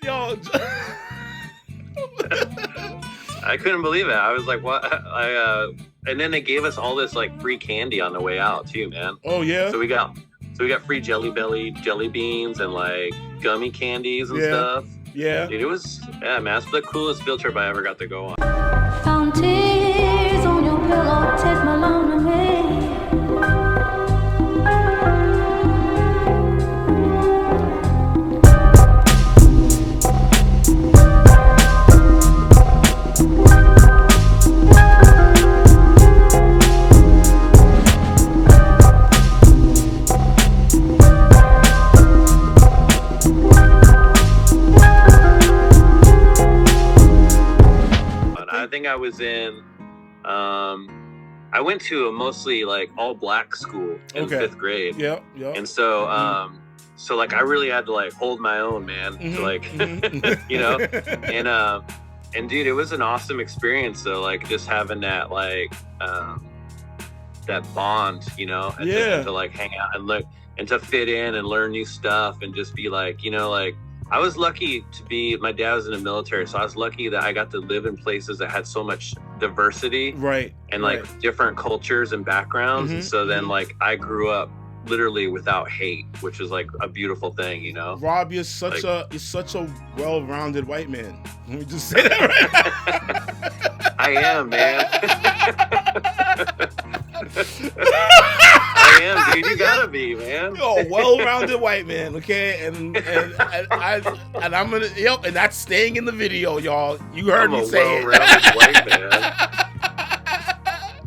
Yo. I couldn't believe it. I was like, what? And then they gave us all this like free candy on the way out too, man. Oh yeah. So we got free jelly beans and like gummy candies and stuff. Yeah. Dude, man, that's the coolest field trip I ever got to go on. Found tears on your pillow, take my love away. I think I was in, I went to a mostly like all black school in 5th grade. Yep. And so, so like I really had to like hold my own, man. Like, you know, and dude, it was an awesome experience though. Like just having that like, that bond, you know, and to like hang out and look and to fit in and learn new stuff and just be like, you know, like, I was lucky my dad was in the military, so I was lucky that I got to live in places that had so much diversity. Right. And like different cultures and backgrounds. And so then like I grew up literally without hate, which is like a beautiful thing, you know? Rob, you're such a well-rounded white man. Let me just say that right. I am, man. I am, dude. You gotta be, man. You're a well-rounded white man, okay? And I'm gonna, and that's staying in the video, y'all. You heard me say it. Well-rounded white man.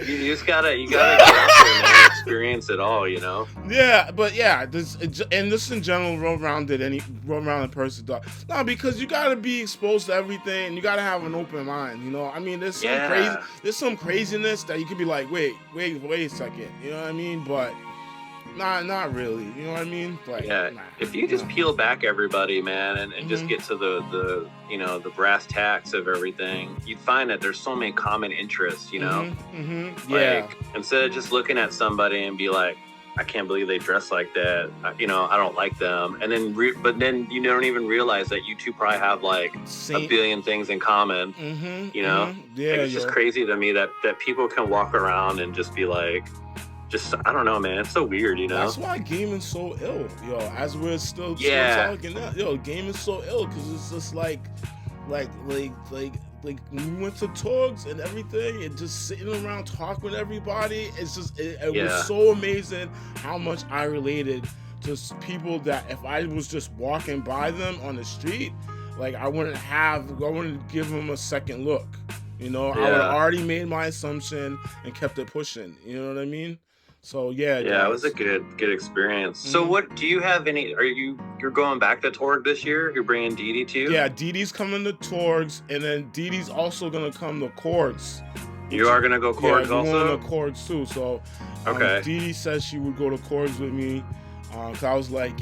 You just gotta get out there, man. Experience it all, you know. Yeah, but yeah, this in general, well-rounded person, dog. No, because you gotta be exposed to everything, and you gotta have an open mind. You know, I mean, there's some craziness that you could be like, wait a second. You know what I mean? But not really. You know what I mean? Like, if you just peel back everybody, man, and just get to the you know, the brass tacks of everything, you'd find that there's so many common interests, you know? Like, instead of just looking at somebody and be like, I can't believe they dress like that, you know, I don't like them. And then, but then you don't even realize that you two probably have like a billion things in common, you know? Yeah, like, it's just crazy to me that people can walk around and just be like, I don't know, man. It's so weird, you know? That's why gaming's so ill, yo. As we're still talking now, yo, gaming's so ill because it's just like when we went to Torgs and everything, and just sitting around talking with everybody. It's just it was so amazing how much I related to people that if I was just walking by them on the street, like I wouldn't give them a second look. You know, I would have already made my assumption and kept it pushing. You know what I mean? So it was a good experience. So what do you have any? You're going back to Torg this year? You're bringing Dee Dee too? Yeah, Dee Dee's coming to Torgs, and then Dee Dee's also gonna come to Cords. You are gonna go Cords also? Yeah, going to Cords too. So Dee Dee says she would go to Cords with me. Cause I was like,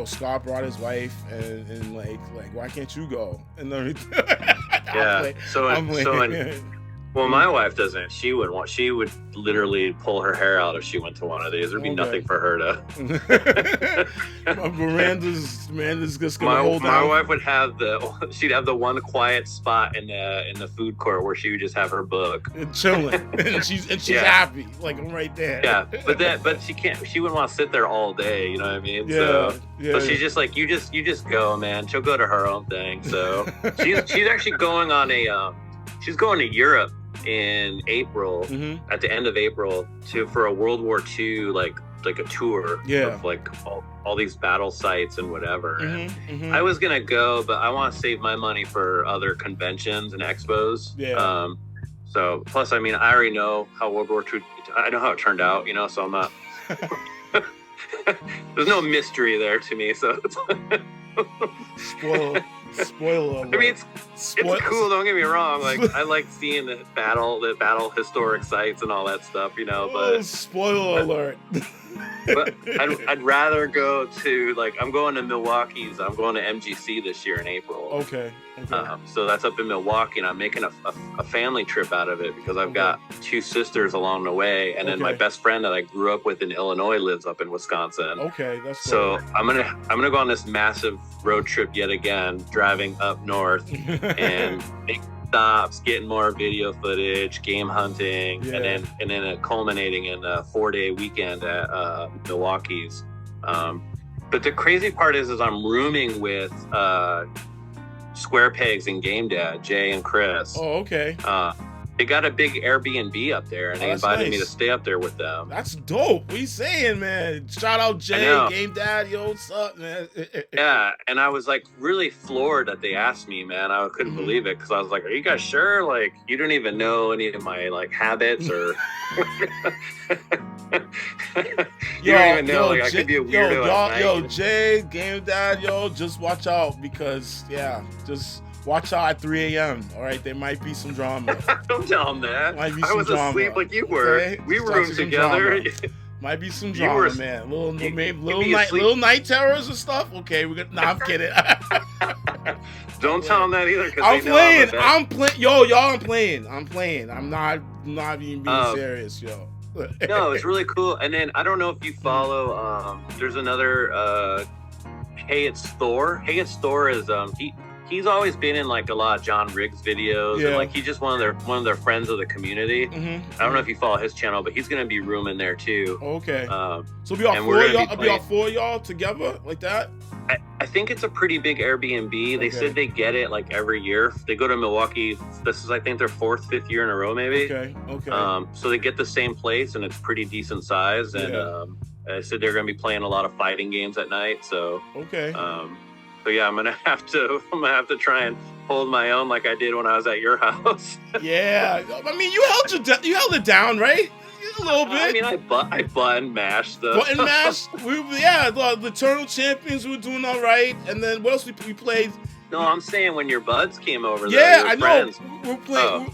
Scott brought his wife, and like why can't you go? And everything. Well, my wife doesn't. She would literally pull her hair out if she went to one of these. There'd be nothing for her to. Miranda's just gonna hold my down. wife would she'd have the one quiet spot in the food court where she would just have her book and chilling, and she's happy, like I'm right there. Yeah, but she can't. She wouldn't want to sit there all day. You know what I mean? So she's just like, you just go, man. She'll go to her own thing. So she's actually going on she's going to Europe in April, at the end of April, for a World War II like a tour of like all these battle sites and whatever. I was gonna go, but I want to save my money for other conventions and expos. So plus, I mean, I already know how World War II. I know how it turned out, you know. So I'm not. There's no mystery there to me. So. Spoiler alert. I mean, it's cool. Don't get me wrong. Like, I like seeing the battle historic sites and all that stuff, you know. But spoiler alert. But I'd rather go to, like, I'm going to Milwaukee's. I'm going to MGC this year in April. Okay. So that's up in Milwaukee, and I'm making a family trip out of it because I've got 2 sisters along the way, and then my best friend that I grew up with in Illinois lives up in Wisconsin. Okay, that's so cool. I'm gonna go on this massive road trip yet again, driving up north and making stops, getting more video footage, game hunting, and then culminating in a 4-day weekend at Milwaukee's. But the crazy part is I'm rooming with Square Pegs and Game Dad, Jay and Chris. Oh, okay. They got a big Airbnb up there, and they invited me to stay up there with them. That's dope. What are you saying, man? Shout out Jay, Game Dad. Yo, what's up, man? Yeah, and I was like really floored that they asked me, man. I couldn't believe it because I was like, "Are you guys sure? Like, you don't even know any of my like habits or." You don't even know. Like, I could be a weirdo. Jay, Game Dad, just watch out because just. Watch out at 3 a.m. All right, there might be some drama. Don't tell them that. Might be I was drama. Asleep like you were. Okay? We roomed together. Might be some drama, man. Little night terrors and stuff. Okay, we're gonna. Nah, I'm kidding. Don't tell them that either. I'm playing. I'm playing. Yo, y'all, I'm playing. I'm not even being serious, yo. No, it's really cool. And then I don't know if you follow. There's another. Hey, it's Thor. Hey, it's Thor is He's always been in like a lot of John Riggs videos, and like he's just one of their friends of the community. I don't know if you follow his channel, but he's gonna be rooming there too. Okay. So be all 4 of y'all. Be all 4 of y'all together like that. I think it's a pretty big Airbnb. They said they get it like every year. They go to Milwaukee. This is I think their 4th, 5th year in a row, maybe. Okay. So they get the same place, and it's pretty decent size. And I said they're gonna be playing a lot of fighting games at night. So So yeah, I'm gonna have to try and hold my own like I did when I was at your house. Yeah, I mean, you held it down, right? A little bit. I mean, I button mashed the button mashed. The Eternal Champions were doing all right, and then what else we played? No, I'm saying when your buds came over. Yeah, I know.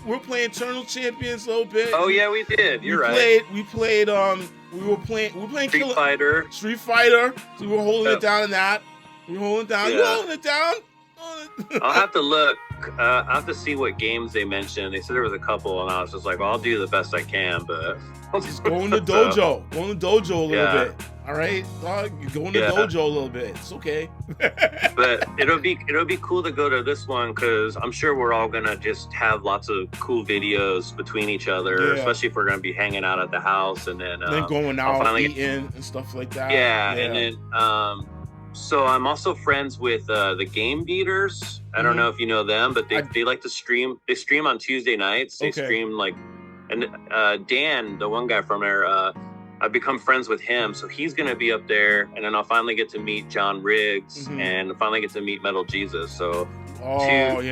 We're playing Eternal Champions a little bit. Oh yeah, we did. You're right. We were playing Street Fighter. So we were holding it down in that. You holding it down? Yeah. You holding it down? I'll have to look. I'll have to see what games they mentioned. They said there was a couple, and I was just like, well, I'll do the best I can, but... Just go in the dojo. Go in the dojo a little bit. All right? Go in the dojo a little bit. It's okay. But it'll be cool to go to this one, because I'm sure we're all going to just have lots of cool videos between each other, especially if we're going to be hanging out at the house, and then going out, eating, and stuff like that. Yeah, and then... So I'm also friends with the Game Beaters. I don't know if you know them, but they like to stream. They stream on Tuesday nights. They stream like, and Dan, the one guy from there, I've become friends with him. So he's going to be up there, and then I'll finally get to meet John Riggs and finally get to meet Metal Jesus. So. And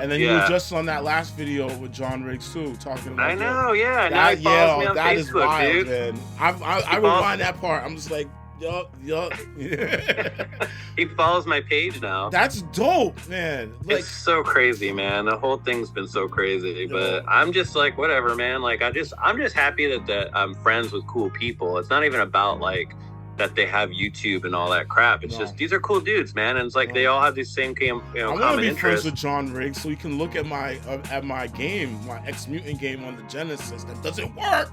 then you were just on that last video with John Riggs too, talking about. I know, now he follows me on that Facebook, is wild, dude. Man. I rewind that part. I'm just like. Yup. He follows my page now. That's dope, man. Like, it's so crazy, man. The whole thing's been so crazy. But I'm just like, whatever, man. Like, I'm just happy that I'm friends with cool people. It's not even about like that they have YouTube and all that crap. It's just these are cool dudes, man. And it's like they all have these same common interests. I want to be friends with John Riggs so you can look at my game, my X-Mutant game on the Genesis that doesn't work.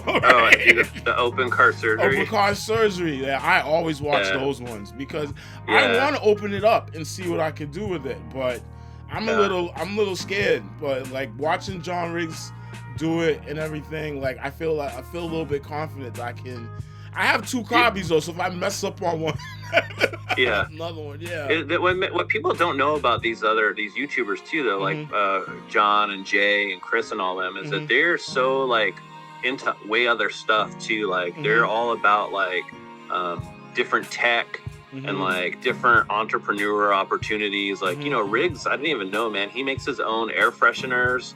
Right. The open car surgery. Open car surgery. Yeah, I always watch those ones because I want to open it up and see what I can do with it. But I'm a little scared. But like watching John Riggs do it and everything, like I feel a little bit confident that I can. I have 2 copies though, so if I mess up on one, another one. Yeah. What people don't know about these YouTubers too, though, like John and Jay and Chris and all them, is that they're so like. Into way other stuff too, like they're all about like different tech and like different entrepreneur opportunities. Like Riggs, I didn't even know, man. He makes his own air fresheners.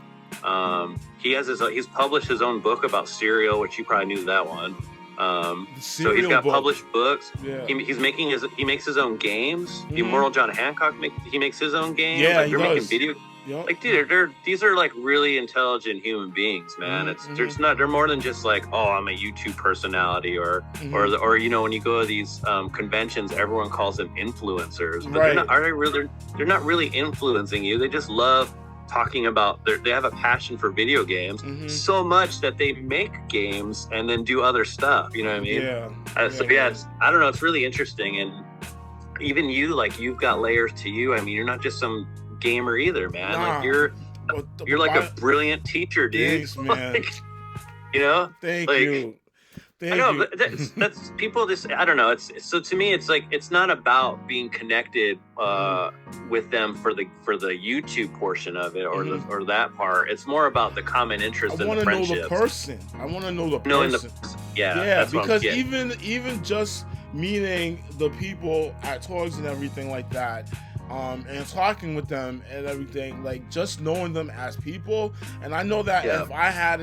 He's published his own book about cereal, which you probably knew that one. So he's got published books. Yeah. He makes his own games. Immortal John Hancock he makes his own games. Yeah, like they're making video. Like, dude, these are like really intelligent human beings, man. They're more than just like, oh, I'm a YouTube personality, or you know, when you go to these conventions, everyone calls them influencers, but they're not really influencing you. They just love talking about they have a passion for video games so much that they make games and then do other stuff. You know what I mean? I don't know. It's really interesting, and even you, like, you've got layers to you. I mean, you're not just some gamer either, man. Like you're like a brilliant teacher, dude. Thanks, man. Like, you know, Thank you. I know, but that's people just, I don't know. So to me, it's like, it's not about being connected with them for the YouTube portion of it, or or that part. It's more about the common interest and the friendships. I want to know the person. Yeah, because even just meeting the people at Toys and everything like that, and talking with them and everything, like, just knowing them as people. And I know that if I had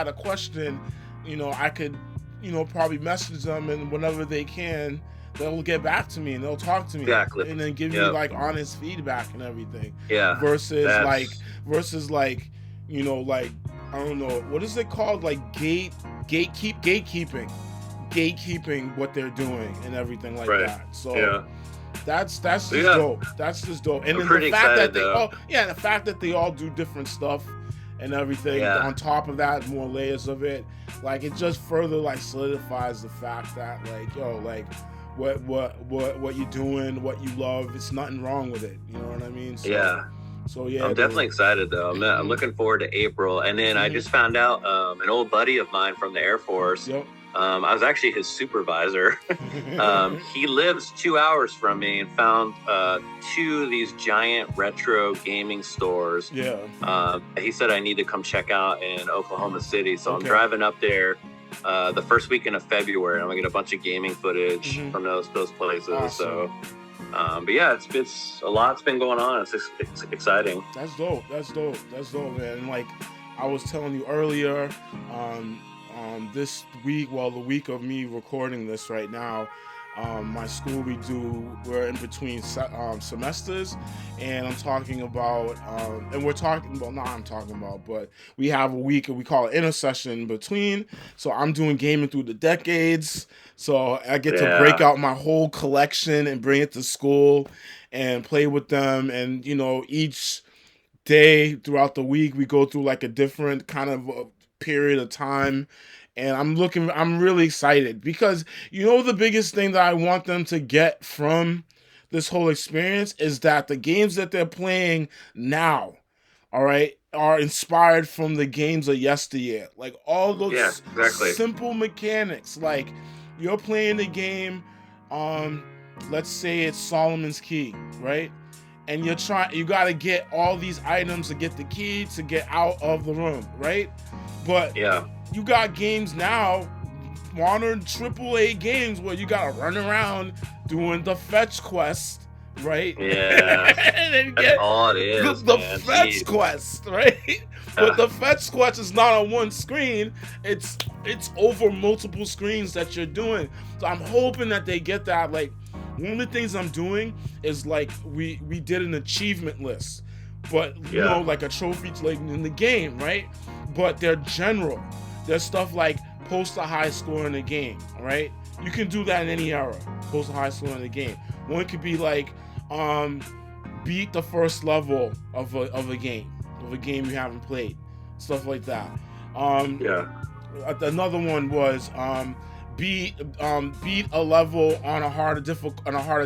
a question, you know, I could, you know, probably message them, and whenever they can, they'll get back to me and they'll talk to me, and then give me like honest feedback and everything. Versus like, you know, like, I don't know, what is it called, like gatekeeping what they're doing and everything like that. So that's just dope. That's just dope. And then the fact that the fact that they all do different stuff and everything on top of that, more layers of it, like, it just further like solidifies the fact that, like, yo, like, what you're doing, what you love, it's nothing wrong with it. You know what I mean? So I'm definitely excited though. I'm looking forward to April. And then I just found out an old buddy of mine from the Air Force. I was actually his supervisor. He lives 2 hours from me, and found 2 of these giant retro gaming stores. He said I need to come check out in Oklahoma City. So I'm driving up there the first weekend of February. I'm gonna get a bunch of gaming footage from those places. Awesome. So, but yeah, it's a lot's been going on. It's exciting. That's dope, man. And like I was telling you earlier, this week, the week of me recording this right now, my school, we're in between semesters, and I'm talking about, but we have a week, and we call it Intersession in between. So I'm doing gaming through the decades. So I get to break out my whole collection and bring it to school and play with them. And, you know, each day throughout the week, we go through like a different kind of period of time. And I'm really excited, because, you know, the biggest thing that I want them to get from this whole experience is that the games that they're playing now, all right, are inspired from the games of yesteryear. Like, all those simple mechanics. Like, you're playing a game, let's say it's Solomon's Key, right? And you got to get all these items to get the key to get out of the room, right? But you got games now, modern AAA games, where you gotta run around doing the fetch quest, right? And that's all it is. The fetch quest, right? But the fetch quest is not on one screen; it's over multiple screens that you're doing. So I'm hoping that they get that. Like, one of the things I'm doing is, like, we did an achievement list, but you know, like a trophy, like in the game, right? But they're general. There's stuff like post a high score in the game, right? You can do that in any era. Post a high score in the game. One could be like, beat the first level of a game you haven't played, stuff like that. Another one was beat a level on a harder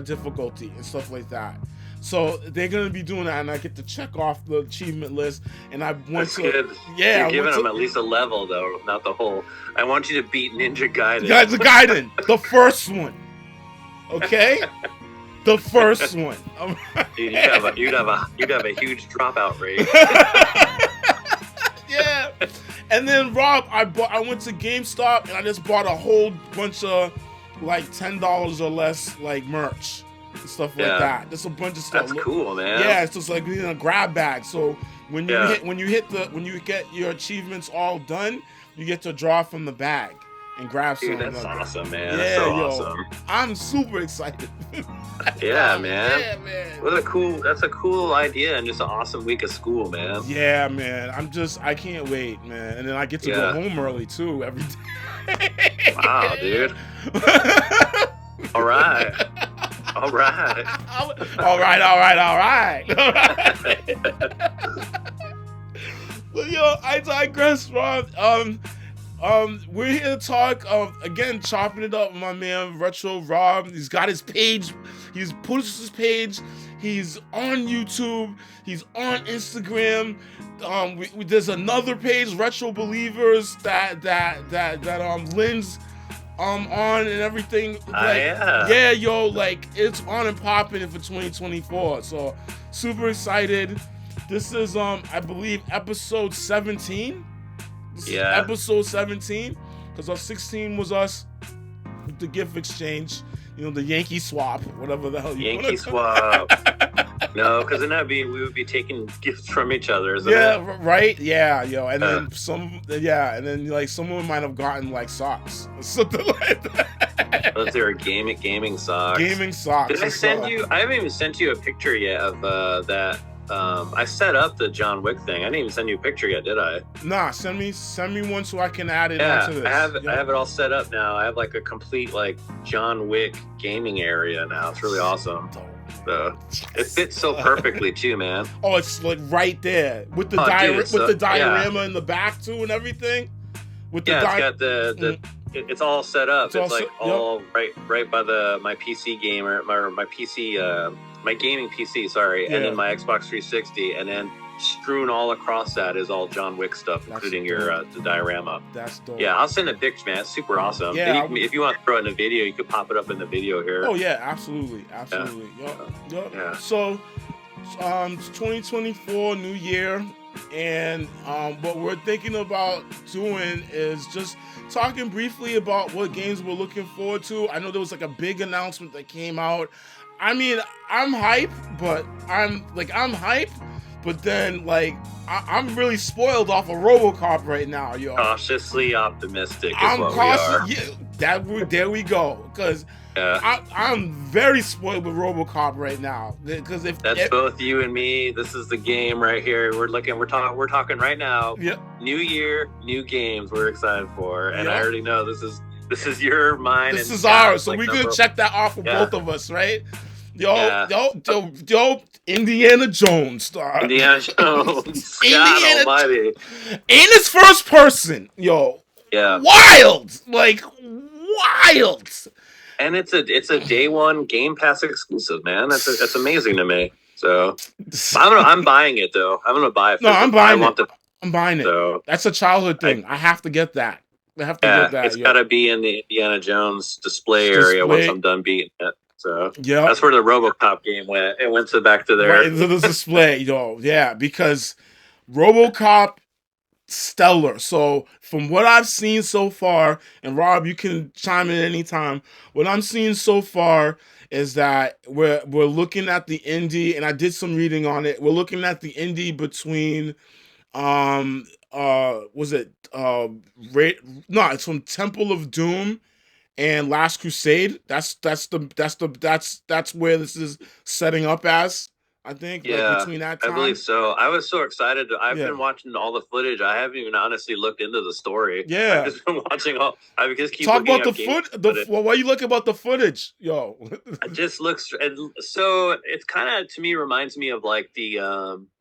difficulty and stuff like that. So they're gonna be doing that, and I get to check off the achievement list. And I went good. You're giving them at least a level, though, not the whole. I want you to beat Ninja Gaiden. Gaiden, the first one. Okay, the first one. Dude, you'd have a huge dropout rate. Yeah. And then, Rob, I went to Gamestop, and I just bought a whole bunch of like $10 or less, like, merch. Stuff like that. Just a bunch of stuff. That's cool, man. Yeah, it's just like in a grab bag. So when you get your achievements all done, you get to draw from the bag, and grab some. Dude, that's awesome, man. Yeah, that's so awesome. I'm super excited. Yeah, man. Yeah, man. That's a cool idea and just an awesome week of school, man. Yeah, man. I can't wait, man. And then I get to go home early too every day. Wow, dude. All right. But yo, I digress, Rob. We're here to talk again, chopping it up with my man Retro Rob. He's got his page. He's pushed his page. He's on YouTube. He's on Instagram. There's another page, Retro Believers, that Lynn's on and everything. Yeah, yo, like it's on and popping for 2024. So super excited. This is I believe episode 17. Episode 17, because 16 was us with the gift exchange, the Yankee swap, whatever the hell you Yankee swap. No, because then we would be taking gifts from each other, isn't it? Right? Yeah, yo. And then like someone might have gotten like socks or something like that. Those are gaming socks. Gaming socks. Did I send you? I haven't even sent you a picture yet of that. I set up the John Wick thing. I didn't even send you a picture yet, did I? Nah, send me one so I can add it onto this. I have it all set up now. I have like a complete like John Wick gaming area now. It's really awesome. So it fits so perfectly too, man. Oh, it's like right there with the diorama in the back too and everything. It's got it's all set up. It's like all right by my PC gamer, my PC, my gaming PC. Sorry, and then my Xbox 360, and then strewn all across that is all John Wick stuff, including the diorama. That's dope. Yeah, I'll send a picture, man. It's super awesome. Yeah, if you want to throw it in a video, you could pop it up in the video here. Oh yeah, absolutely. Yep. Yeah. So, 2024, new year, and what we're thinking about doing is just talking briefly about what games we're looking forward to. I know there was like a big announcement that came out. I mean, I'm hype, but then like I'm really spoiled off of RoboCop right now, yo. Cautiously optimistic. I'm cautious. Yeah, there we go. Because I'm very spoiled with RoboCop right now. Because if both you and me, this is the game right here. We're talking right now. Yep. New year, new games. We're excited for, and I already know this is your mine. This is ours, so we could check that off for both of us, right? Yo, Indiana Jones, dog. Indiana Jones. God almighty. And it's first person, yo. Yeah. Wild. Like, wild. And it's a day one Game Pass exclusive, man. That's amazing to me. So I'm buying it though. I'm gonna buy it. No, I'm buying it. I'm buying it. So, that's a childhood thing. I have to get that. Get that. It's gotta be in the Indiana Jones display area once I'm done beating it. So that's where the RoboCop game went. It went back to there. Right, into the display, because RoboCop, stellar. So from what I've seen so far, and Rob, you can chime in anytime. What I'm seeing so far is that we're looking at the indie, and I did some reading on it. We're looking at the indie between it's from Temple of Doom and Last Crusade. That's where this is setting up as. I think between that time. I believe so. I was so excited. I've been watching all the footage. I haven't even honestly looked into the story. Yeah, I've just been watching all. I just keep talk about the footage. What you look about the footage, yo? It just looks so. It's kind of, to me, reminds me of like the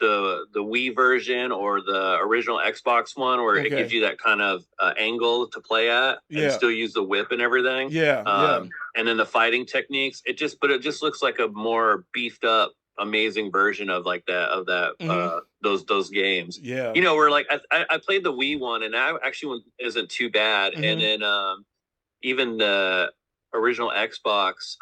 Wii version or the original Xbox one, where it gives you that kind of angle to play at and still use the whip and everything. And then the fighting techniques. It just looks like a more beefed up, amazing version of like that those games. Where like I played the Wii one, and that actually isn't too bad. And then even the original Xbox,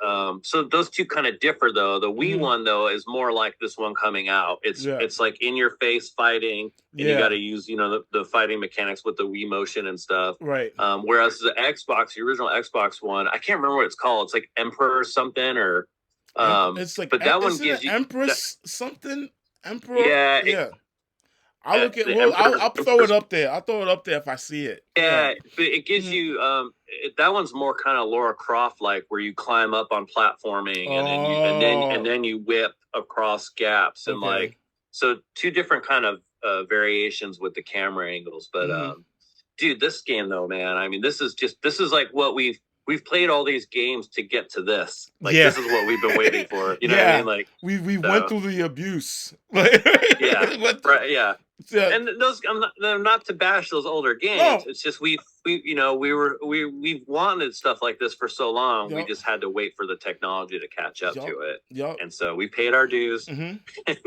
so those two kind of differ though. The Wii one though is more like this one coming out. It's like in your face fighting, and you got to use the fighting mechanics with the Wii motion and stuff, right? Whereas the original Xbox one, I can't remember what it's called. It's like Emperor something, or it's like, but that one gives you Empress something. Emperor. I'll look at. Well, I'll throw it up there. I'll throw it up there if I see it. Yeah, but it gives you that one's more kind of Lara Croft like, where you climb up on platforming and then you whip across gaps and like so two different kind of variations with the camera angles. But dude, this game though, man, I mean, this is like what we've played all these games to get to this. Like this is what we've been waiting for. You know what I mean? Like we went through the abuse. Right, yeah. And those, I'm not to bash those older games. No. It's just we've wanted stuff like this for so long. We just had to wait for the technology to catch up to it. And so we paid our dues. And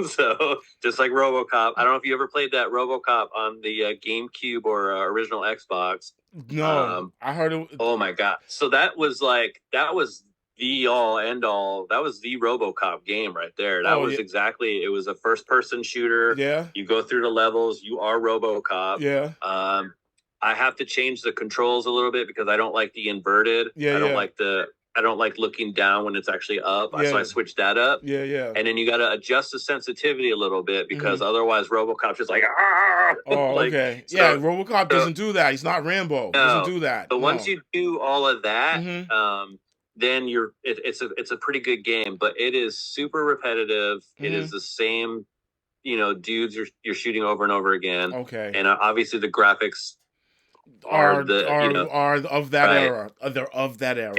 so just like RoboCop, I don't know if you ever played that RoboCop on the GameCube or original Xbox. No, I heard it. Oh my god! So that was the all end all. That was the RoboCop game right there. That was exactly. It was a first person shooter. Yeah. You go through the levels. You are RoboCop. Yeah. I have to change the controls a little bit because I don't like the inverted. Yeah. I don't like looking down when it's actually up. So I switched that up. Yeah, yeah. And then you got to adjust the sensitivity a little bit because otherwise RoboCop's just like, ah! Oh, okay. So, yeah, RoboCop doesn't do that. He's not Rambo. No, doesn't do that. But once you do all of that, then it's a pretty good game. But it is super repetitive. It is the same, dudes you're shooting over and over again. Okay. And obviously the graphics are of that era. They're of that era.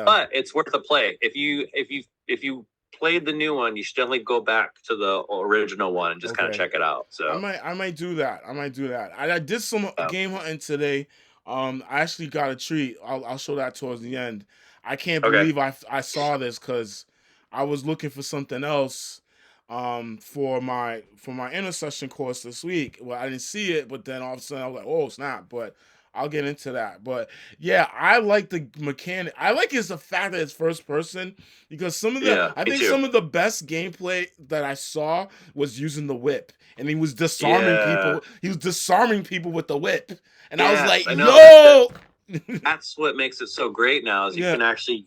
But it's worth a play. If you played the new one, you should definitely go back to the original one and just kind of check it out. So I might do that. I did some game hunting today. I actually got a treat. I'll show that towards the end. I can't believe I saw this because I was looking for something else for my Intersession course this week. Well, I didn't see it, but then all of a sudden I was like, oh snap. But I'll get into that. But yeah, I like the mechanic. I like the fact that it's first person because some of the best gameplay that I saw was using the whip, and he was disarming people. He was disarming people with the whip, and I was like, yo. That's what makes it so great now is you can actually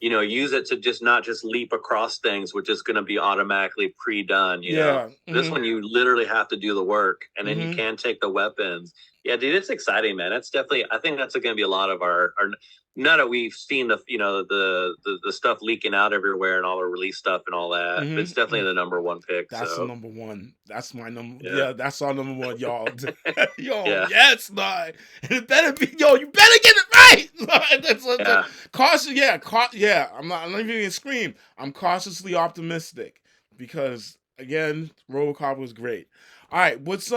use it to not just leap across things, which is going to be automatically pre-done. You know? This one, you literally have to do the work, and then you can take the weapons. Yeah, dude, it's exciting, man. It's definitely, I think that's going to be a lot of our now that we've seen the stuff leaking out everywhere and all the release stuff and all that. It's definitely the number one pick. That's the number one. That's my number. Yeah, that's our number one, y'all. Yes, man. It better be, you better get it right. That's caution. I'm not even gonna scream. I'm cautiously optimistic because again, RoboCop was great. All right, what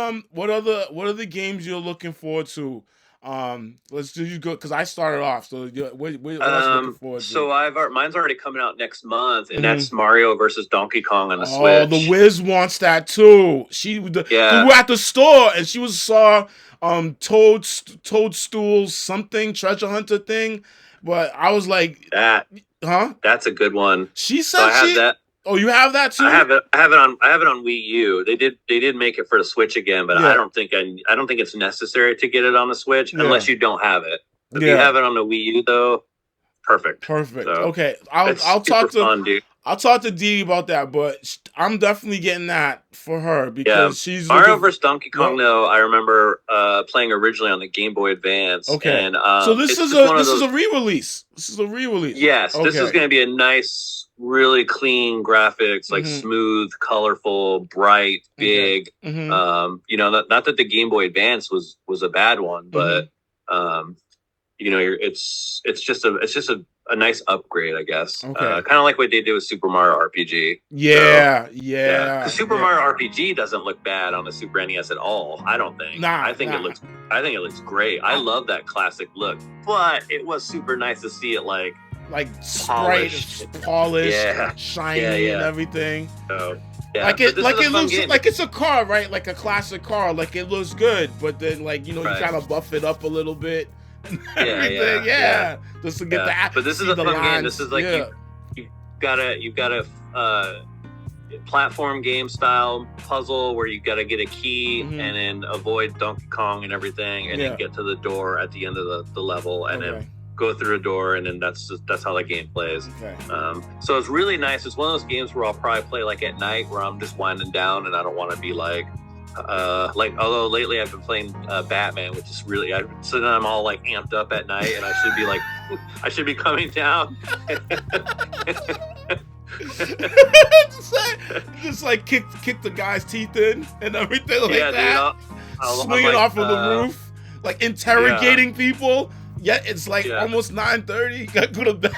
other games you're looking forward to? Let's do you go because I started off. So what else you looking forward to? So mine's already coming out next month, and that's Mario versus Donkey Kong on the Switch. Oh, the Wiz wants that too. We were at the store and she saw Toadstool's something treasure hunter thing, but I was like that's a good one. She said that. Oh, you have that too? I have it on Wii U. They did make it for the Switch again, but I don't think it's necessary to get it on the Switch unless you don't have it. If you have it on the Wii U though, perfect. So, okay, I'll talk to Dee about that, but I'm definitely getting that for her because she's Mario vs. Donkey Kong. Though I remember playing originally on the Game Boy Advance. Okay, and so this is a re-release. This is a re-release. Yes, this is going to be a nice, really clean graphics, like smooth, colorful, bright, big. Not that the Game Boy Advance was a bad one, but it's just a nice upgrade, I guess. Kind of like what they did with Super Mario RPG. Super Mario RPG doesn't look bad on the Super NES at all. I don't think. I think it looks great. I love that classic look, but it was super nice to see it like polished, shiny, and everything. So, it looks like it's a car, right? Like a classic car. Like it looks good, but then you kind of buff it up a little bit. Just to get the. But this is a fun game. This is like you've got a platform game style puzzle where you got to get a key and then avoid Donkey Kong and everything, and then get to the door at the end of the level, and then go through a door, and then that's how the game plays. So it's really nice. It's one of those games where I'll probably play like at night where I'm just winding down and I don't want to be like although lately I've been playing Batman, which is really, so then I'm all like amped up at night, and I should be like, I should be coming down. just like kick the guy's teeth in and everything like that. Dude, I'll swinging like, off of the roof, like interrogating people. Yeah, it's like almost 9:30. Gotta go to bed.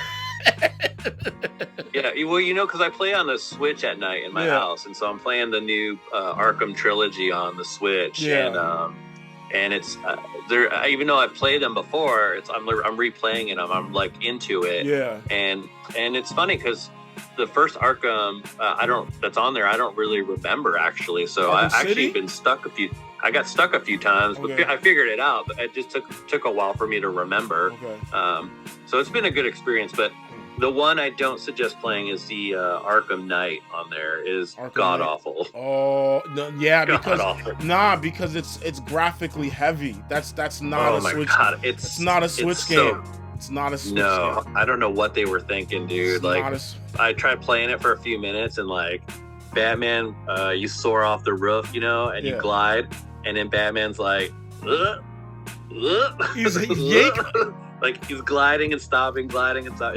Yeah, well, because I play on the Switch at night in my house, and so I'm playing the new Arkham trilogy on the Switch, and it's there. Even though I've played them before, I'm replaying it. I'm like into it. Yeah, and it's funny because the first Arkham that's on there, I don't really remember actually. So I've actually been stuck I got stuck a few times, but I figured it out. But it just took a while for me to remember. Okay. So it's been a good experience, but. The one I don't suggest playing is the Arkham Knight on there is god awful. Oh no, yeah, because it's graphically heavy. That's not a Switch. God, it's not a Switch game. It's not a Switch game. I don't know what they were thinking, dude. I tried playing it for a few minutes, and like Batman, you soar off the roof, and you glide, and then Batman's like, he's yanking. Like he's gliding and stopping. It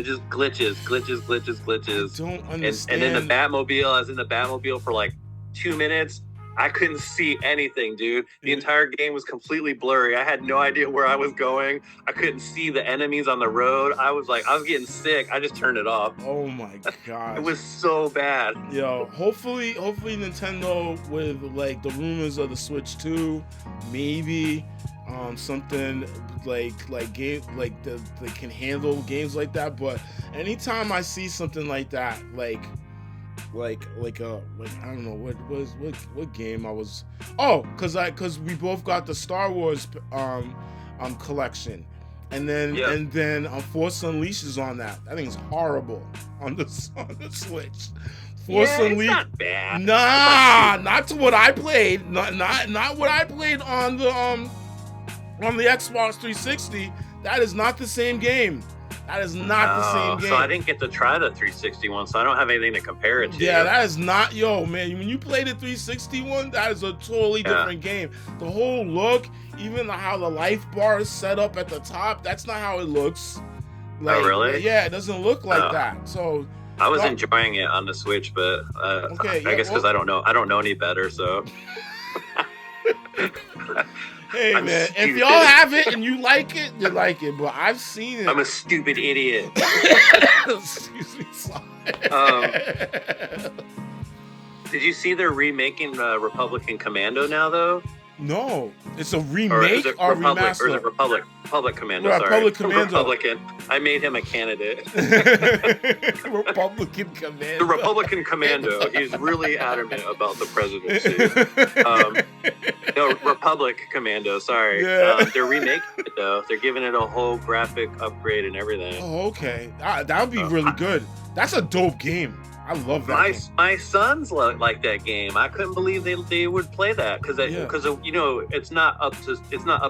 just glitches. I don't understand. And then I was in the Batmobile for like 2 minutes. I couldn't see anything, dude. The entire game was completely blurry. I had no idea where I was going. I couldn't see the enemies on the road. I was getting sick. I just turned it off. Oh my god. It was so bad. Yo, hopefully Nintendo with like the rumors of the Switch 2, maybe something like game like they can handle games like that. But anytime I see something like that, like I don't know what game I was. Oh, because we both got the Star Wars collection, and then Force Unleashed on that. I think it's horrible on the Switch. Force Unleashed, not bad. Nah, not to what I played. Not what I played on the Xbox 360. That is not the same game. That is not the same game. So I didn't get to try the 360 one, so I don't have anything to compare it to. Yeah, that is not, man, when you play the 360 one, that is a totally different game. The whole look, even how the life bar is set up at the top, that's not how it looks. Oh, really? Yeah, it doesn't look like that. So I was enjoying it on the Switch, but I guess because I don't know any better, so. Hey, I'm man, stupid. If y'all have it and you like it, you like it. But I've seen it. I'm a stupid idiot. Excuse me, sorry. Did you see they're remaking Republican Commando now, though? No, it's a remake or remaster? Or is it Republic Commando? Right, sorry, Republic Commando. Republican. I made him a candidate. Republican Commando. The Republican Commando. He's really adamant about the presidency. No, Republic Commando. Sorry. Yeah. They're remaking it though. They're giving it a whole graphic upgrade and everything. Oh, okay. That would be really good. That's a dope game. I love that. My sons like that game. I couldn't believe they would play that because it's not up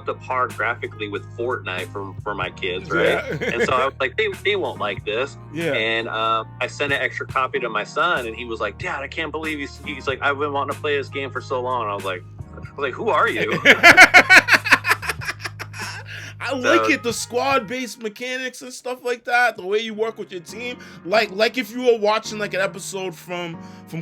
to par graphically with Fortnite for my kids, right? Yeah. And so I was like, they won't like this. Yeah. And I sent an extra copy to my son, and he was like, Dad, I can't believe he's like, I've been wanting to play this game for so long. And I was like, who are you? I like it, the squad-based mechanics and stuff like that, the way you work with your team. Like if you were watching like an episode from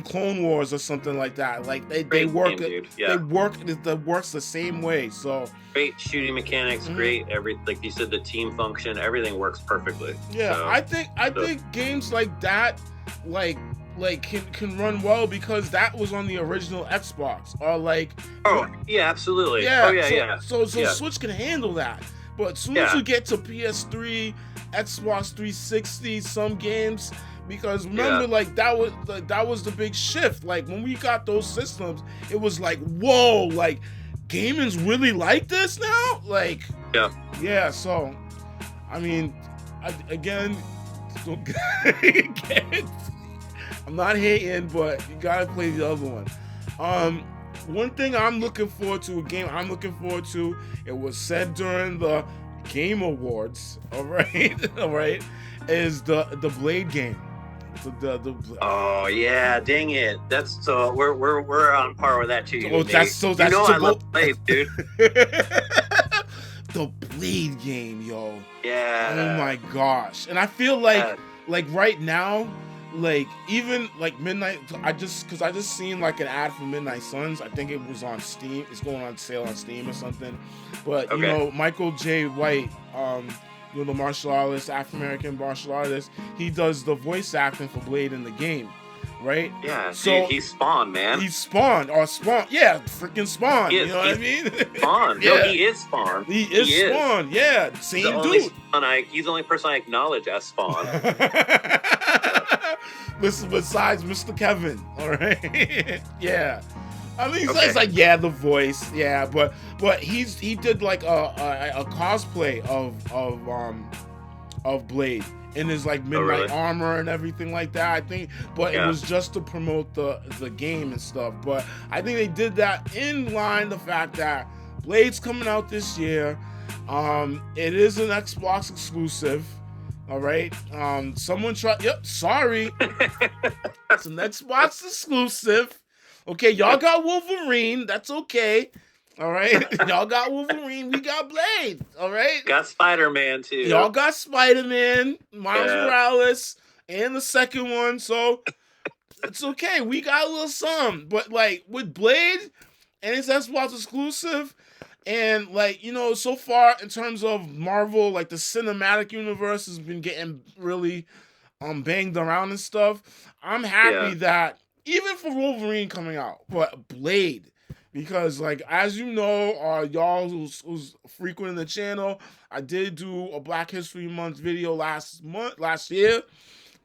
Clone Wars or something like that. Like they work game, it works the same way. So great shooting mechanics, great like you said, the team function, everything works perfectly. Yeah, so, I think games like that can run well because that was on the original Xbox or like. Oh yeah, absolutely. Yeah. So Switch can handle that. But as soon as you get to PS3, Xbox 360, some games, because remember, like that was the big shift. Like when we got those systems, it was like, whoa, like gaming's really like this now. Like, yeah. So, I mean, again, I'm not hating, but you gotta play the other one. One thing I'm looking forward to, a game I'm looking forward to, it was said during the Game Awards, all right, is the Blade game. Oh yeah, dang it! That's so we're on par with that too. Oh, that's I love Blade, dude. The Blade game, yo. Yeah. Oh my gosh. And I feel like right now, like even like Midnight, I just seen like an ad for Midnight Suns. I think it was on Steam. It's going on sale on Steam or something. But you know, Michael J. White, you know, the martial artist, African-American martial artist, he does the voice acting for Blade in the game. Right? Yeah, so dude, he's Spawn, man. He's Spawn. Yeah, freaking Spawn. You know what I mean? Spawn. Yeah. No, he is Spawn. He is Spawn. Yeah, same dude. He's the only person I acknowledge as Spawn. Listen, besides Mr. Kevin, all right? Yeah. I mean, it's like, yeah, the voice, yeah, but he did like a cosplay of Blade in his like midnight armor and everything like that, I think, but it was just to promote the game and stuff. But I think they did that in line the fact that Blade's coming out this year. It is an Xbox exclusive. All right. Someone tried. Yep. Sorry. It's an Xbox exclusive. Okay, y'all got Wolverine. That's okay. All right. Y'all got Wolverine. We got Blade. All right. Got Spider-Man too. Y'all got Spider-Man, Miles Morales, and the second one. So it's okay. We got a little something. But like with Blade and it's Xbox exclusive, and like, you know, so far in terms of Marvel, like the cinematic universe has been getting really banged around and stuff. I'm happy that even for Wolverine coming out, but Blade, because like as you know, y'all who's frequenting the channel, I did do a Black History Month video last year,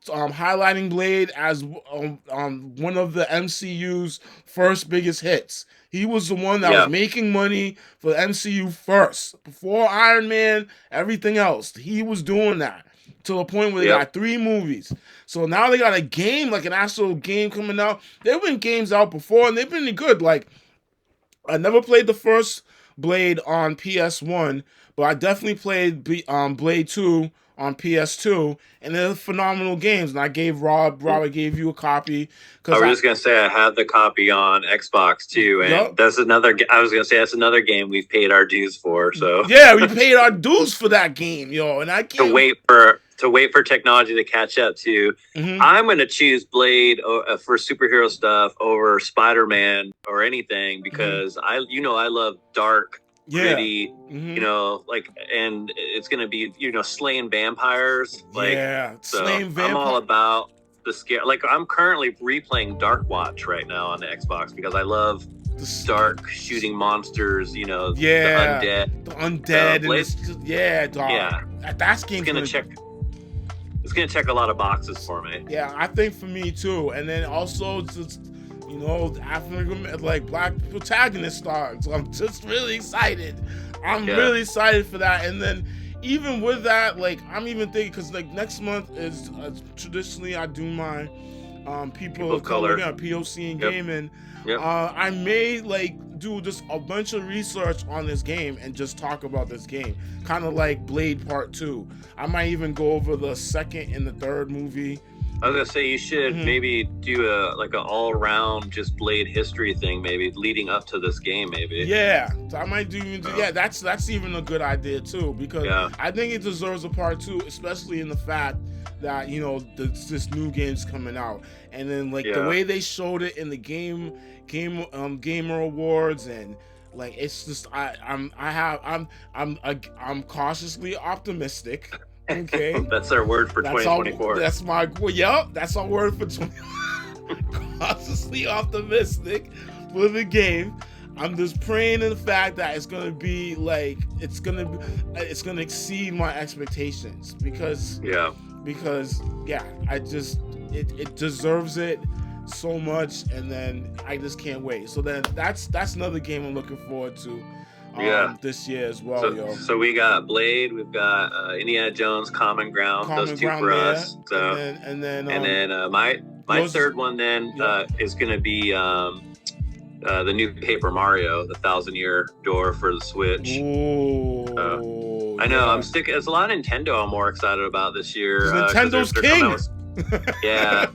highlighting Blade as one of the MCU's first biggest hits. He was the one that was making money for the MCU first, before Iron Man, everything else. He was doing that to the point where they got 3 movies. So now they got a game, like an actual game coming out. There have been games out before, and they've been good. Like, I never played the first Blade on PS1, but I definitely played Blade 2 on PS2, and they're phenomenal games. And I gave Rob, I gave you a copy. I was just gonna say I have the copy on Xbox too, and that's another. I was gonna say that's another game we've paid our dues for. So yeah, we paid our dues for that game, yo. And I can't to wait for technology to catch up to. I'm gonna choose Blade for superhero stuff over Spider-Man or anything because I love dark. Gritty, you know, like, and it's gonna be, you know, slaying vampires, like, slaying vampires. I'm all about the scare. Like, I'm currently replaying Dark Watch right now on the Xbox because I love dark shooting monsters, you know, the undead, that's game. It's gonna check a lot of boxes for me. Yeah, I think for me too, and then also just, you know, African, like, black protagonist stars. So I'm just really excited. I'm really excited for that. And then even with that, like, I'm even thinking, because like next month is traditionally I do my people of color, POC and gaming. I may like do just a bunch of research on this game and just talk about this game, kind of like Blade Part 2. I might even go over the second and the third movie. I was gonna say you should maybe do an all-round just Blade history thing, maybe leading up to this game, maybe. Yeah, I might do. Yeah, that's even a good idea too, because I think it deserves a part 2, especially in the fact that, you know, this new game's coming out, and then like the way they showed it in the Gamer Awards, and like it's just I'm cautiously optimistic. Okay, that's our word for 2024. That's our word for 2024. Cautiously optimistic for the game. I'm just praying in the fact that it's gonna be like it's gonna exceed my expectations because it deserves it so much, and then I just can't wait. So then that's another game I'm looking forward to. This year as well, So we got Blade, we've got Indiana Jones, Common Ground, those two for us. So and then my third one then is gonna be the new Paper Mario, the 1,000-Year Door for the Switch. Ooh, I know I'm sticking. It's a lot of Nintendo I'm more excited about this year. Nintendo's king. Yeah.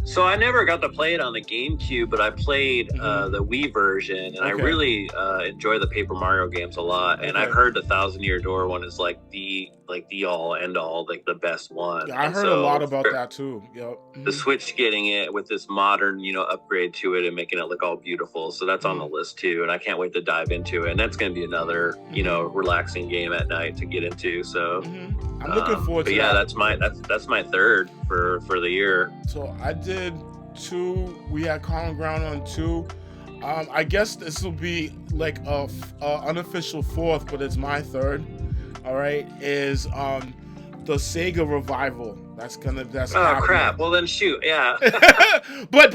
So I never got to play it on the GameCube, but I played the Wii version, and I really enjoy the Paper Mario games a lot. And I've heard the Thousand Year Door one is like the all end all, like the best one. Yeah, I heard a lot about that too. Yep. The Switch getting it with this modern, upgrade to it and making it look all beautiful. So that's on the list too, and I can't wait to dive into it. And that's going to be another, relaxing game at night to get into. So I'm looking forward to that. Yeah, that's my third for the year. So I did 2. We had Common Ground on 2. I guess this will be like a unofficial 4th, but it's my 3rd. All right, is the Sega revival. That's happening. Crap. Well then shoot, yeah. but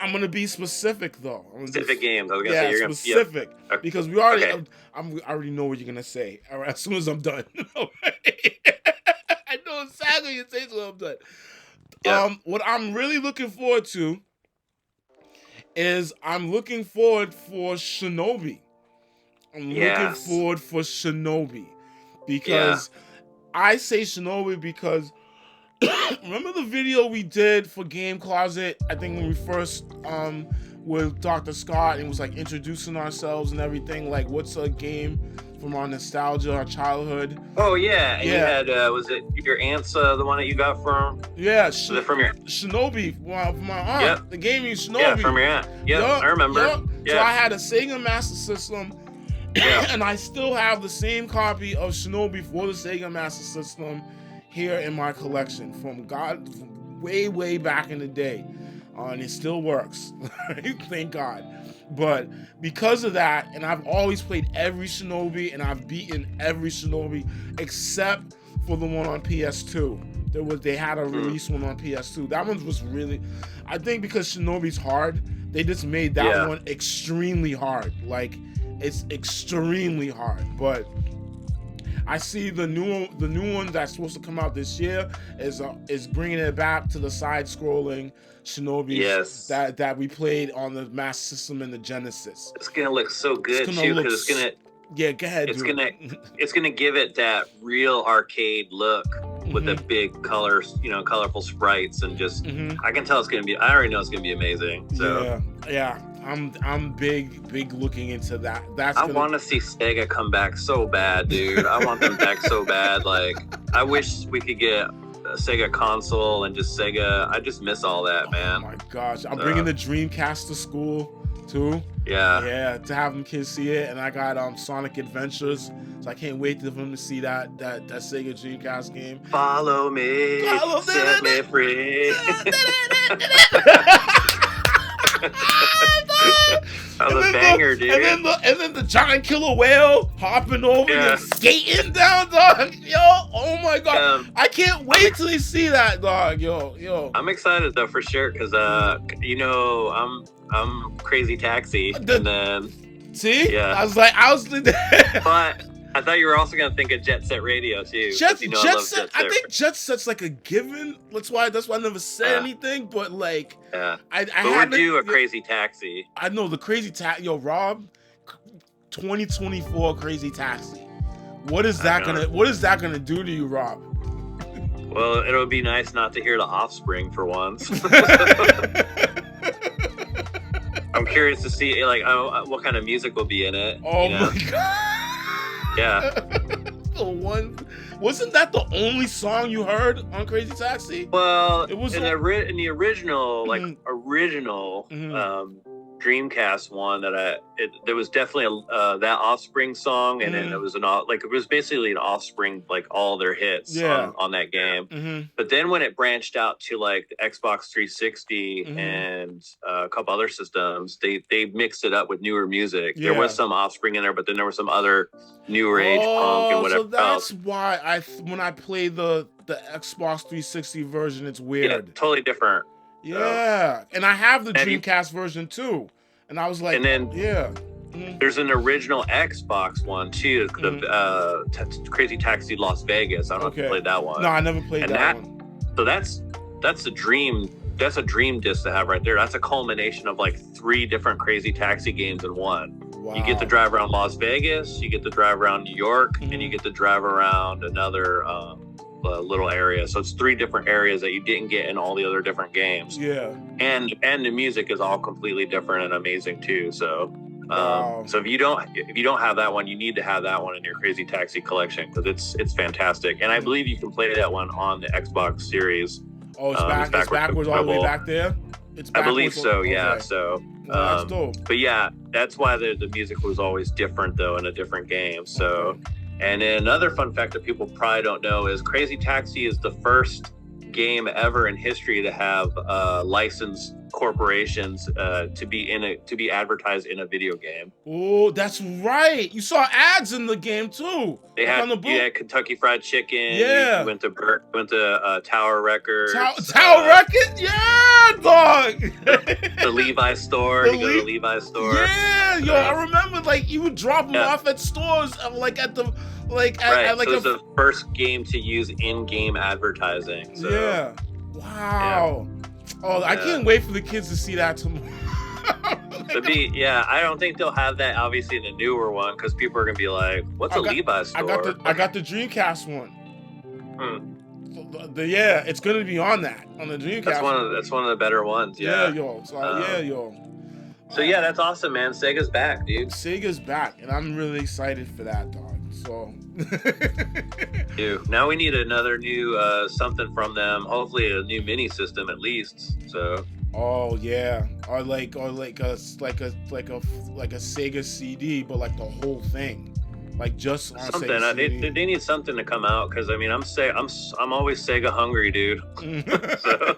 I'm gonna be specific though. Specific games. I was gonna say you're specific because we already. Okay. I already know what you're gonna say. All right, as soon as I'm done. I know exactly what you're saying when I'm done. Yeah. What I'm really looking forward to is I'm looking forward for Shinobi. Looking forward for Shinobi because I say Shinobi because remember the video we did for Game Closet? I think when we first with Dr. Scott and it was like introducing ourselves and everything, like what's a game from our nostalgia, our childhood. Oh yeah, and you had was it your aunt's the one that you got from? Yeah, from your Shinobi from my aunt. Yep. The game is Shinobi. Yeah, from your aunt. Yep, I remember. Yep. Yeah. So I had a Sega Master System. Yeah. And I still have the same copy of Shinobi for the Sega Master System here in my collection from way back in the day. And it still works. Thank God. But because of that, and I've always played every Shinobi, and I've beaten every Shinobi except for the one on PS2. They had a release one on PS2. That one was really, I think because Shinobi's hard, they just made that one extremely hard. Like, it's extremely hard, but I see the new one that's supposed to come out this year is bringing it back to the side-scrolling Shinobi that we played on the Master System and the Genesis. It's gonna look so good too because it's gonna go ahead. It's gonna give it that real arcade look with the big colors, colorful sprites and just I can tell it's gonna be. I already know it's gonna be amazing. So yeah. I'm big looking into that. I want to see Sega come back so bad, dude. I want them back so bad. Like, I wish we could get a Sega console and just Sega. I just miss all that, man. Oh my gosh, I'm bringing the Dreamcast to school too. Yeah, to have them kids see it, and I got Sonic Adventures, so I can't wait for them to see that Sega Dreamcast game. Follow me, set me free. That was a banger, dude. And then the giant killer whale hopping over and skating down, dog. Yo, oh my God. I can't wait till you see that, dog. Yo. I'm excited though for sure because I'm Crazy Taxi. And then see? I was but I thought you were also gonna think of Jet Set Radio too. Jet Set. I think Jet Set's like a given. That's why I never said anything. But like, I would do a Crazy Taxi. I know the Crazy Taxi. Yo, Rob, 2024 Crazy Taxi. What is that gonna do to you, Rob? Well, it'll be nice not to hear The Offspring for once. I'm curious to see what kind of music will be in it. Oh my God. Yeah. Wasn't that the only song you heard on Crazy Taxi? Well, it was in the original, Dreamcast one there was definitely that Offspring song, and then it was it was basically an Offspring all their hits on that game. But then when it branched out to the Xbox 360 and a couple other systems, they mixed it up with newer music. There was some Offspring in there, but then there was some other newer age punk and whatever. So that's why when I play the Xbox 360 version, it's weird. Yeah, totally different. Yeah, and I have the Dreamcast version too, and I was like, and then there's an original Xbox one too, the Crazy Taxi Las Vegas. I don't know if you played that one. No, I never played that one. So that's a dream. That's a dream disc to have right there. That's a culmination of 3 different Crazy Taxi games in one. You get to drive around Las Vegas, you get to drive around New York, and you get to drive around another little area. So it's 3 different areas that you didn't get in all the other different games. Yeah. And the music is all completely different and amazing too. So so if you don't have that one, you need to have that one in your Crazy Taxi collection because it's fantastic. And I believe you can play that one on the Xbox Series. Oh, it's backwards all the way back there? I believe so, yeah. Okay. So that's dope. But yeah, that's why the music was always different though in a different game. So and then another fun fact that people probably don't know is Crazy Taxi is the first game ever in history to have licensed corporations to be advertised in a video game. Oh, that's right. You saw ads in the game too. They had Kentucky Fried Chicken. Yeah. You went to Tower Records. Tower Records? Yeah, dog. The Levi's store. You go to the Levi's store. Yeah, yo, I remember like you would drop them off at stores, like at the like at like so it was the first game to use in-game advertising. So. Yeah. Wow. Yeah. Oh, I can't wait for the kids to see that tomorrow. I don't think they'll have that obviously in the newer one because people are gonna be like, "What's a Levi's store?" I got the Dreamcast one. It's gonna be on the Dreamcast. That's one of the better ones. Yeah, yo. So yeah, that's awesome, man. Sega's back, dude. Sega's back, and I'm really excited for that, dog. So, dude, now we need another new something from them. Hopefully, a new mini system at least. So. Oh yeah, or like a Sega CD, but like the whole thing, like just on something. Sega CD. They need something to come out because I mean I'm always Sega hungry, dude. So.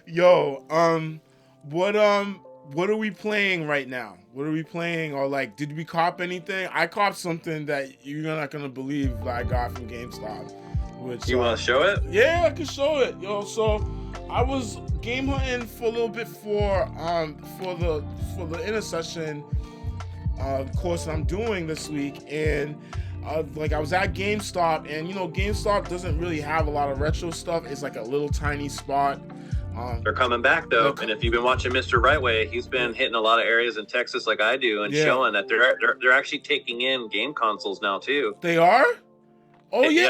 Yo, what are we playing right now? What are we playing? Or like, did we cop anything? I copped something that you're not gonna believe that I got from GameStop. Which you want to show it? Yeah, I can show it. Yo, so I was game hunting for a little bit for the Intersession course I'm doing this week, and I was at GameStop, and GameStop doesn't really have a lot of retro stuff. It's like a little tiny spot. They're coming back though, and if you've been watching Mr. Rightway, he's been hitting a lot of areas in Texas like I do, and showing that they're actually taking in game consoles now too. They are? Oh yeah,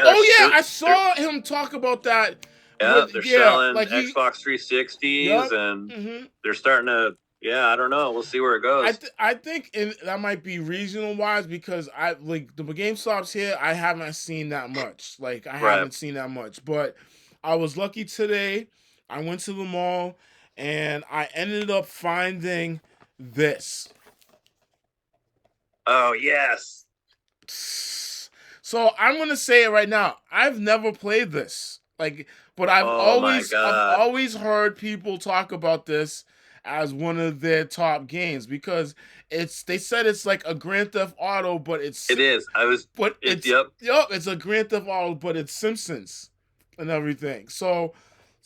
I saw him talk about that. Yeah, they're selling like Xbox 360s, and they're starting to. Yeah, I don't know. We'll see where it goes. I think that might be regional wise because I like the GameStops here. I haven't seen that much. Haven't seen that much, but I was lucky today. I went to the mall, and I ended up finding this. Oh, yes. So I'm going to say it right now. I've never played this. But I've always heard people talk about this as one of their top games because they said it's like a Grand Theft Auto, but it is. It's a Grand Theft Auto, but it's Simpsons and everything. So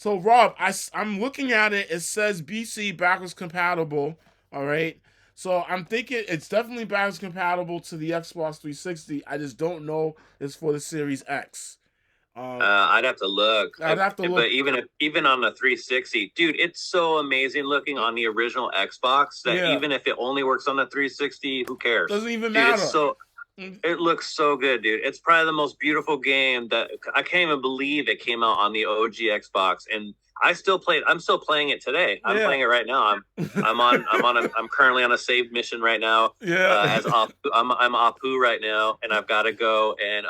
Rob, I'm looking at it. It says BC backwards compatible. All right. So I'm thinking it's definitely backwards compatible to the Xbox 360. I just don't know it's for the Series X. I'd have to look. But even on the 360, dude, it's so amazing looking on the original Xbox that even if it only works on the 360, who cares? Doesn't even matter. It looks so good, dude. It's probably the most beautiful game that I can't even believe it came out on the OG Xbox, and I'm still playing it today. I'm playing it right now. I'm currently on a saved mission right now. Yeah. I'm Apu right now, and I've got to go and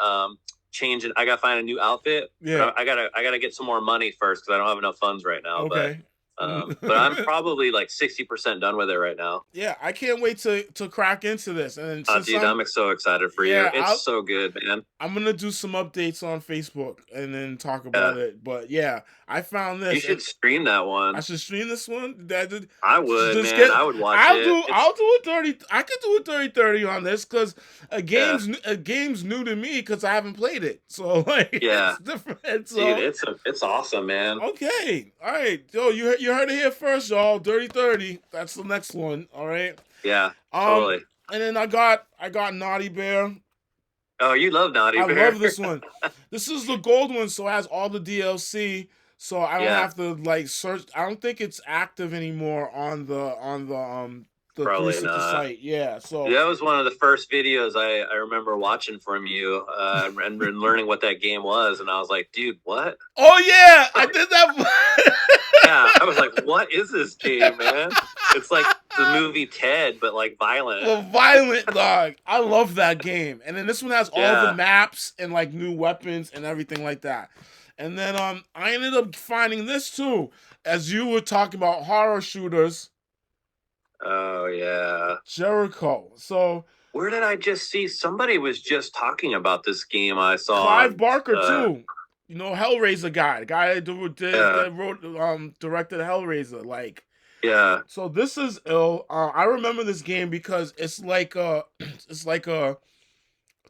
change it. I got to find a new outfit. Yeah. I gotta get some more money first because I don't have enough funds right now. Okay. But I'm probably like 60% done with it right now. Yeah, I can't wait to crack into this. And dude, I'm so excited for you. It's so good, man. I'm gonna do some updates on Facebook and then talk about it. But yeah, I found this. You should stream that one. I should stream this one. I would, man. I would watch it. I'll do a 30. I could do a 30-30 on this because a game's new to me because I haven't played it. So it's different. So, dude, it's awesome, man. Okay, all right, yo, you heard it here first, y'all. 30-30. That's the next one. All right. Yeah. Totally. And then I got Naughty Bear. Oh, you love Naughty Bear. I love this one. This is the gold one, so it has all the DLC. So I don't have to search. I don't think it's active anymore on the the Probably 360 not. sight. Yeah, so that was one of the first videos I remember watching from you and learning what that game was, and I was like, dude, what? Oh yeah, I did that. Yeah, I was like, what is this game, man? It's like the movie Ted, but like violent. Well, violent, dog. I love that game. And then this one has all the maps and like new weapons and everything like that. And then I ended up finding this too, as you were talking about horror shooters. Oh yeah, Jericho. So where did I just see? Somebody was just talking about this game. I saw Clive Barker too. You know, Hellraiser guy, the guy that wrote, directed Hellraiser. Like, yeah. So this is ill. I remember this game because it's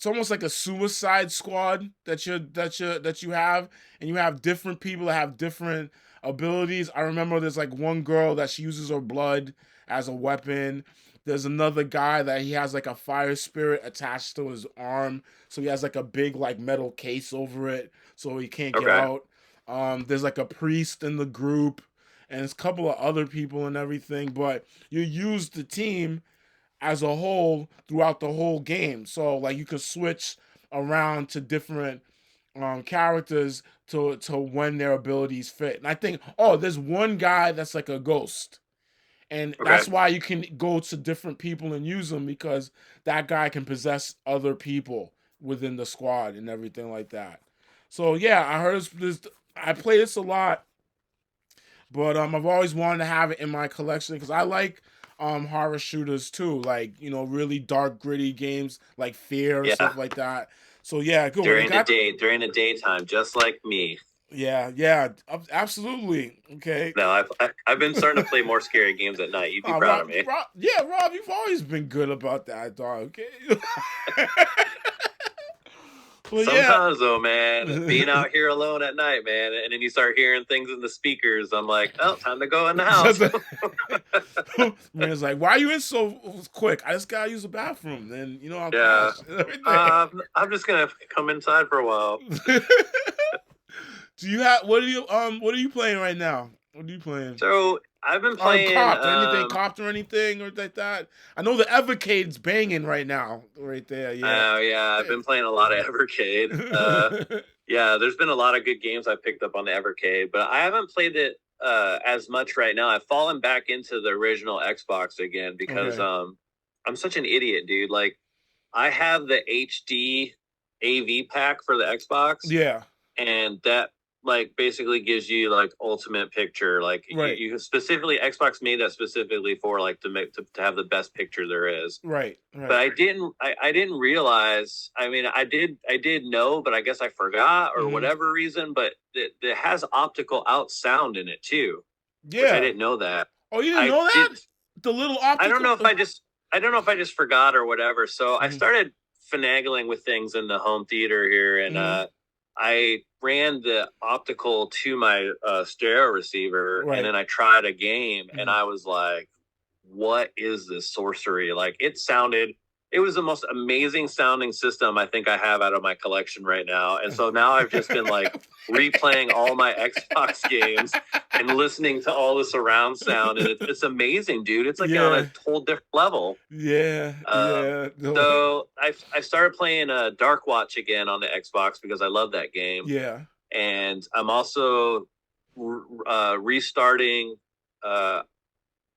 almost like a Suicide Squad that you have, and you have different people that have different abilities. I remember there's like one girl that she uses her blood as a weapon. There's another guy that he has like a fire spirit attached to his arm, so he has like a big like metal case over it, so he can't get out. There's like a priest in the group, and there's a couple of other people and everything, but you use the team as a whole throughout the whole game. So like you could switch around to different characters to when their abilities fit. And I think, there's one guy that's like a ghost. And that's why you can go to different people and use them, because that guy can possess other people within the squad and everything like that. So yeah, I heard this. I play this a lot, but I've always wanted to have it in my collection because I like horror shooters too, like, you know, really dark, gritty games like Fear and stuff like that. So yeah, good. During the daytime, just like me. Yeah, absolutely. Okay. No, I've been starting to play more scary games at night. You'd be proud of me. Rob, you've always been good about that, dog. Okay. Well, sometimes though, man, being out here alone at night, man, and then you start hearing things in the speakers, I'm like, oh, time to go in the house. Man's like, why are you in so quick? I just gotta use the bathroom. Then, you know, I'll crash. I'm just gonna come inside for a while. Do you have what are you playing right now? What are you playing? So I've been playing Copped or anything or like that. I know the Evercade's banging right now, right there. Yeah. Oh yeah, I've been playing a lot of Evercade. Yeah, there's been a lot of good games I picked up on the Evercade, but I haven't played it as much right now. I've fallen back into the original Xbox again because I'm such an idiot, dude. Like, I have the HD AV pack for the Xbox. Yeah. And that like basically gives you like ultimate picture. Like you specifically, Xbox made that specifically for like to have the best picture there is. Right. But I didn't realize, I mean, I did know, but I guess I forgot or whatever reason, but it has optical out sound in it too. Yeah. Which I didn't know that. Oh, you didn't know that? The little optical. I don't know if I just forgot or whatever. So I started finagling with things in the home theater here, and I ran the optical to my stereo receiver, and then I tried a game, and I was like, what is this sorcery? Like, it was the most amazing sounding system I think I have out of my collection right now. And so now I've just been like replaying all my Xbox games and listening to all the surround sound. And it's amazing, dude. It's like on a whole different level. Yeah. So I started playing Dark Watch again on the Xbox because I love that game. Yeah. And I'm also restarting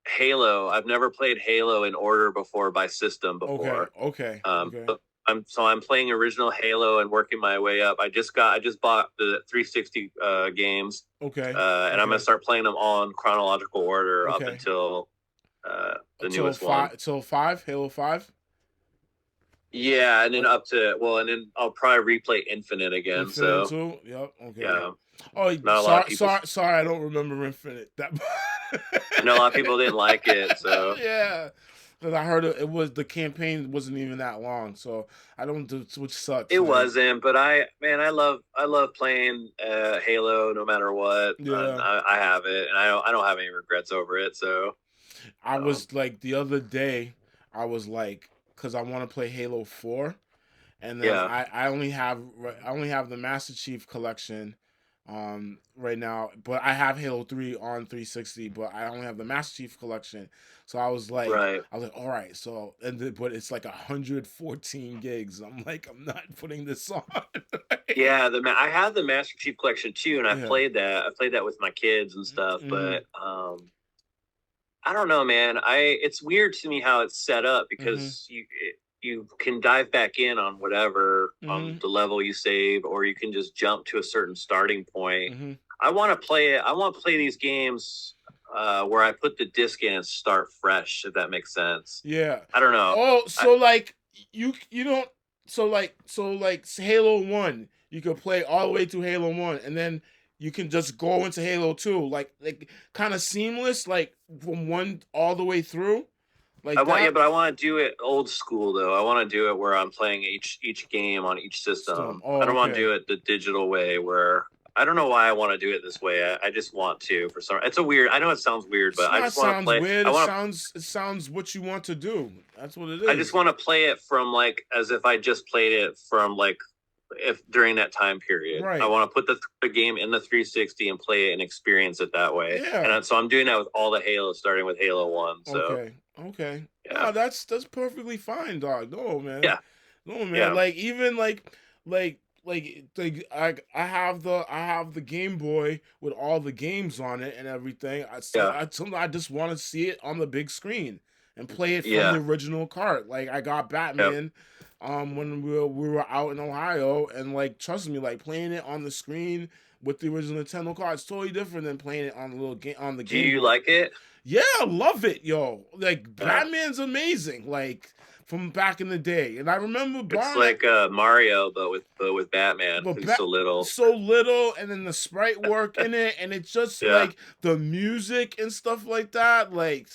Halo. I've never played Halo in order before by system before. Okay. But I'm playing original Halo and working my way up. I just bought the 360 games. Okay. And I'm gonna start playing them all in chronological order up until the newest one. Until 5, Halo 5. Yeah, and then and then I'll probably replay Infinite again. Infinite too? Yep. Okay. Yeah. Oh, sorry, I don't remember Infinite. I know a lot of people didn't like it, so yeah. Because I heard the campaign wasn't even that long, so I don't do, which sucks. It wasn't, but I love playing Halo no matter what. Yeah. I have it, and I don't have any regrets over it. So I was like the other day, I was like, because I want to play Halo 4, and then I only have the Master Chief Collection. right now, but I have Halo 3 on 360, but I only have the Master Chief Collection. So I was like, all right. So but it's like 114 gigs. I'm like, I'm not putting this on. Yeah, I have the Master Chief Collection too, and I played that. I played that with my kids and stuff. But I don't know, man. It's weird to me how it's set up because you can dive back in on whatever on the level you save, or you can just jump to a certain starting point. I want to play it. I want to play these games where I put the disc in and start fresh, if that makes sense. Yeah. I don't know. Oh, so like you don't so like Halo 1, you could play all the way through Halo 1 and then you can just go into Halo 2 like kind of seamless, like from 1 all the way through. Like but I want to do it old school though. I want to do it where I'm playing each game on each system. I don't want to do it the digital way where I don't know why I want to do it this way. I just want to for some. It's a weird. I know it sounds weird, but I just want to play. Weird. It sounds what you want to do. That's what it is. I just want to play it from like as if I just played it from like if during that time period. Right. I want to put the game in the 360 and play it and experience it that way. Yeah. And so I'm doing that with all the Halos, starting with Halo 1. So. Okay. Yeah. No, that's perfectly fine, dog. No, man. Yeah. No, man. Yeah. Like even like I have the Game Boy with all the games on it and everything. I just want to see it on the big screen and play it from the original cart. Like I got Batman when we were out in Ohio, and like trust me, like playing it on the screen with the original Nintendo cart is totally different than playing it on the little game on the Game Boy. Do you like it? Yeah, I love it, yo. Like Batman's amazing. Like from back in the day, and I remember it's like Mario, but with Batman. He's so little, and then the sprite work in it, and it's just like the music and stuff like that. Like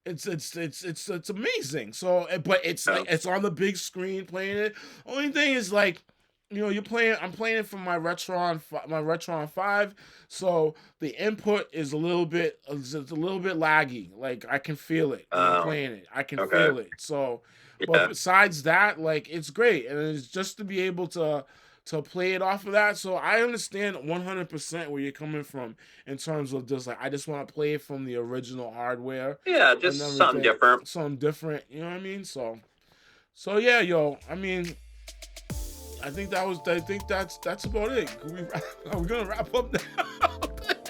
it's amazing. So, but it's like it's on the big screen playing it. Only thing is like, you know, I'm playing it from my Retron 5, so the input is a little bit laggy. Like I can feel it when I'm playing it. I can feel it. So, but besides that, like it's great, and it's just to be able to play it off of that. So I understand 100% where you're coming from in terms of just like I just want to play it from the original hardware. Yeah, just something different. Something different. You know what I mean? So yeah, yo. I mean. I think that's about it. Are we gonna wrap up now?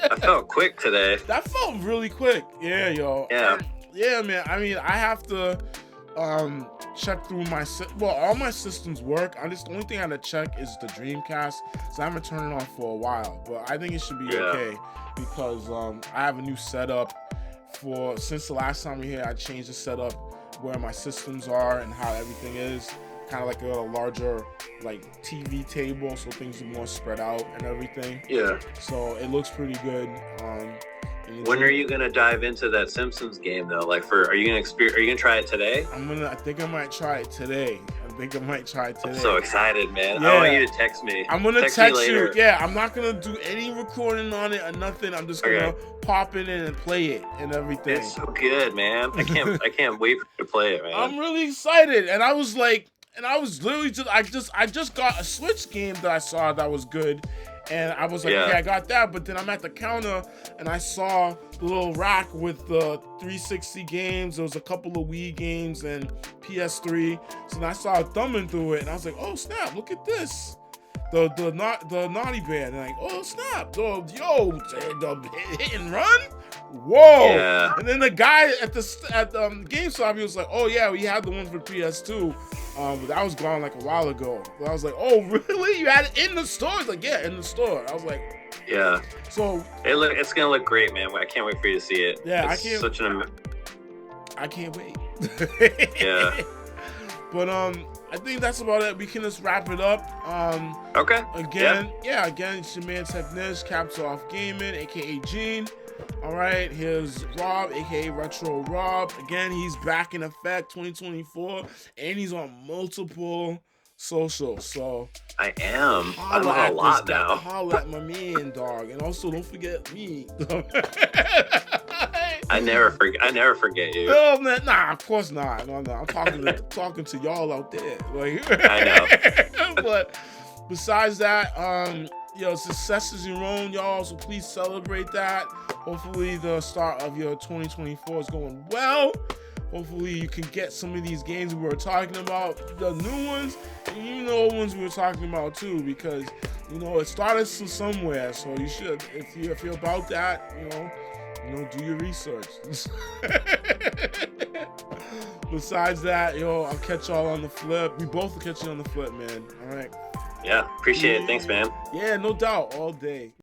That felt quick today. That felt really quick. Yeah, yo. Yeah. Yeah, man. I mean, I have to check through all my systems work. The only thing I had to check is the Dreamcast. So I haven't turned it on for a while, but I think it should be okay because I have a new setup since the last time we were here. I changed the setup where my systems are and how everything is. Kind of like a larger like TV table, so things are more spread out and everything. Yeah. So it looks pretty good. When are you gonna dive into that Simpsons game though? Like, are you gonna try it today? I think I might try it today. I'm so excited, man. Yeah. I want you to text me. I'm gonna text you. Yeah, I'm not gonna do any recording on it or nothing. I'm just gonna pop it in and play it and everything. It's so good, man. I can't wait for you to play it, man. I'm really excited, and I was literally I just got a Switch game that I saw that was good. And I was like, okay, I got that. But then I'm at the counter and I saw the little rack with the 360 games. There was a couple of Wii games and PS3. So then I started thumbing through it and I was like, oh snap, look at this. The Naughty Band. And like, oh snap, the hit and run. Whoa! Yeah. And then the guy at GameStop, he was like, "Oh yeah, we had the one for PS2, but that was gone like a while ago." But I was like, "Oh really? You had it in the store?" He's like, "Yeah, in the store." I was like, "Yeah." So it's gonna look great, man. I can't wait for you to see it. Yeah, I can't wait. Yeah. But I think that's about it. We can just wrap it up. Okay. Again, it's your man Technish, CappsOffGaming, aka Gene. All right, here's Rob, aka Retro Rob. Again, he's back in effect 2024, and he's on multiple socials. So I am. I'm on a lot now. Holla at my man, dog, and also don't forget me. I never forget you. Oh man, nah, of course not. No, I'm talking to y'all out there. Like, I know. But besides that, success is your own, y'all. So please celebrate that. Hopefully the start of your 2024 is going well. Hopefully you can get some of these games we were talking about, the new ones, and even the old ones we were talking about too, because it started somewhere. So you should, if you're about that, do your research. Besides that, I'll catch y'all on the flip. We both will catch you on the flip, man. All right. Yeah, appreciate it. Thanks, man. Yeah, no doubt. All day.